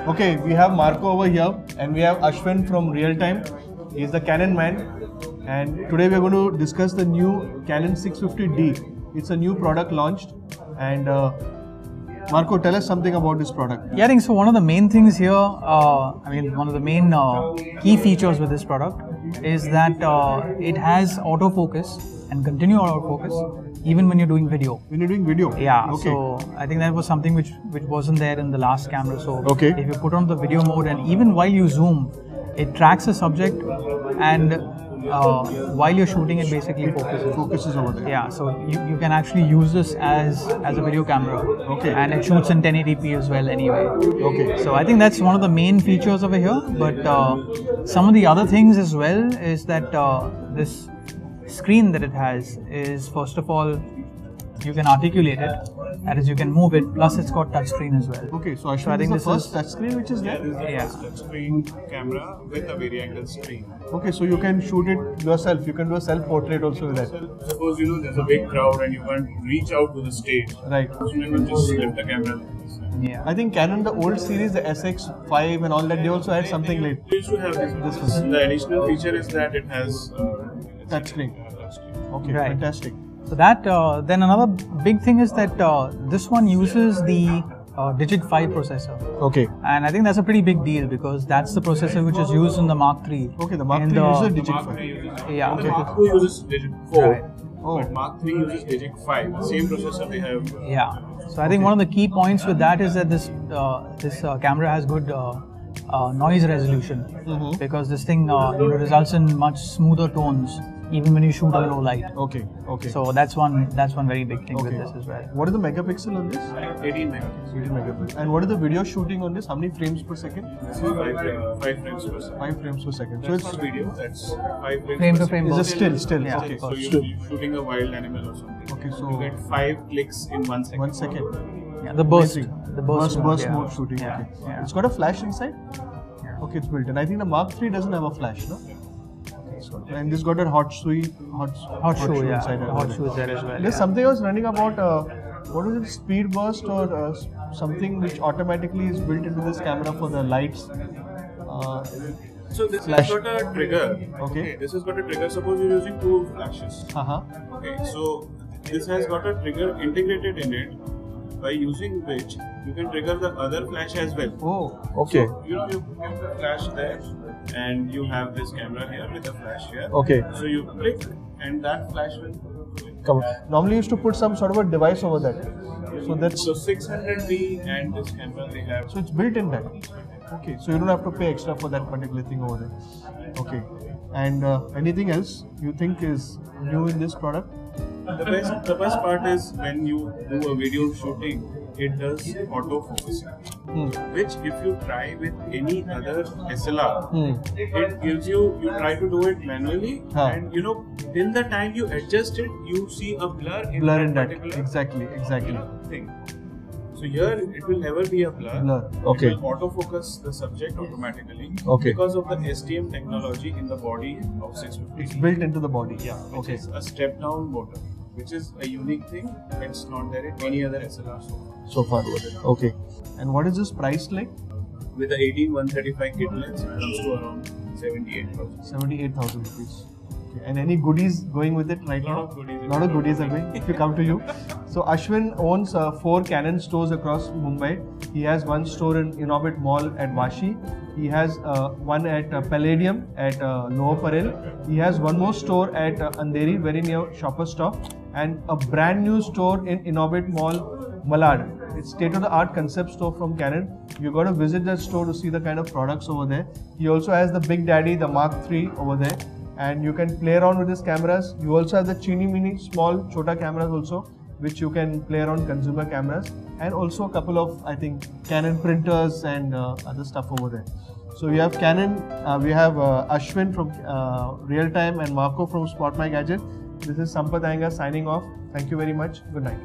Okay, we have Marco over here and we have Ashwin from Real Time. He's the Canon man, and today we are going to discuss the new Canon 650D. It's a new product launched, and Marco, tell us something about this product. Yeah, I think so. One of the main things here, one of the main key features with this product is that it has autofocus and continuous autofocus even when you're doing video. When you're doing video? Yeah. Okay. So I think that was something which wasn't there in the last camera. So okay, if you put on the video mode and even while you zoom, it tracks the subject, and while you're shooting, it basically focuses over there. Yeah, so you can actually use this as a video camera. Okay. And it shoots in 1080p as well anyway. Okay. So I think that's one of the main features over here. But some of the other things as well is that this screen that it has is, first of all, you can articulate it, that is, you can move it, plus it's got touchscreen as well. Okay, so I think this is the first touchscreen which is there? Yeah, this is the touchscreen camera with a variangle screen. Okay, so you can shoot it yourself, you can do a self-portrait also with that. Suppose there's a big crowd and you can't reach out to the stage. Right. So you can just lift the camera like this. Yeah. I think Canon, the old series, the SX5 and all that, they also had something like They used to have this one. The additional feature is that it has touchscreen. Okay, right. Fantastic. So that, then another big thing is that this one uses the Digic 5 processor. Okay. And I think that's a pretty big deal because that's the processor which is used in the Mark III. Okay, the Mark III uses Digic 5. Yeah. Okay. The Mark II uses Digic 4, right. But Mark III uses Digic 5. Same processor they have. Yeah. So I think one of the key points with that is that this camera has good noise resolution, because this thing results in much smoother tones even when you shoot on low light. Okay. Okay. So that's one very big thing with this as well. What is the megapixel on this? 18 megapixels. 18 megapixel. And what is the video shooting on this? How many frames per second? This is 5 frames per second. 5 frames per second. So That's it's not video, that's 5 frames Frame per to frame. Is both. it still? Yeah. Okay. So you're shooting a wild animal or something. Okay, so You get 5 clicks in 1 second. 1 second. Yeah, the burst. Amazing. The burst Burst mode, mode shooting. Yeah. Okay. Yeah. It's got a flash inside? Okay, it's built in. I think the Mark III doesn't have a flash, no? And this got a hot shoe yeah. inside. Hot shoe is there as well. There's something I was running about, what is it, speed burst or something which automatically is built into this camera for the lights. So this flash. has got a trigger. Okay. This has got a trigger. Suppose you're using 2 flashes. Uh-huh. Okay. So this has got a trigger integrated in it, by using which you can trigger the other flash as well. Oh, okay. So, you have the flash there, and you have this camera here with a flash here. Okay. So you click, and that flash will Come on. Normally you used to put some sort of a device over that. So that's... So 600D and this camera they have. So it's built in that. Okay, so you don't have to pay extra for that particular thing over there. Okay. And anything else you think is new in this product? The best part is when you do a video shooting, it does autofocusing. Which if you try with any other SLR, it gives you try to do it manually, and till the time you adjust it, you see a blur in that particular exactly thing. So here it will never be a blur. Okay. It will autofocus the subject automatically. Okay. Because of the STM technology in the body of 650. It's built into the body. Yeah. Which is a step down motor, which is a unique thing. It's not there in any other SLR so far. Okay. And what is this priced like? With the 18135 kit lens, it comes to around 78,000. 78,000 rupees. Okay. And any goodies going with it right now? Lot of goodies are going if you come to you. So Ashwin owns 4 Canon stores across Mumbai. He has one store in Inorbit Mall at Vashi. He has one at Palladium at Lower Parel. He has one more store at Andheri, very near Shoppers Stop, and a brand new store in Inorbit Mall, Malad. It's state-of-the-art concept store from Canon. You got to visit that store to see the kind of products over there. He also has the Big Daddy, the Mark III over there, and you can play around with his cameras. You also have the Chini Mini small Chota cameras also, which you can play around consumer cameras, and also a couple of, I think, Canon printers and other stuff over there. So we have Canon, we have Ashwin from Real Time and Marco from Spot My Gadget. This is Sampath Iyengar signing off. Thank you very much. Good night.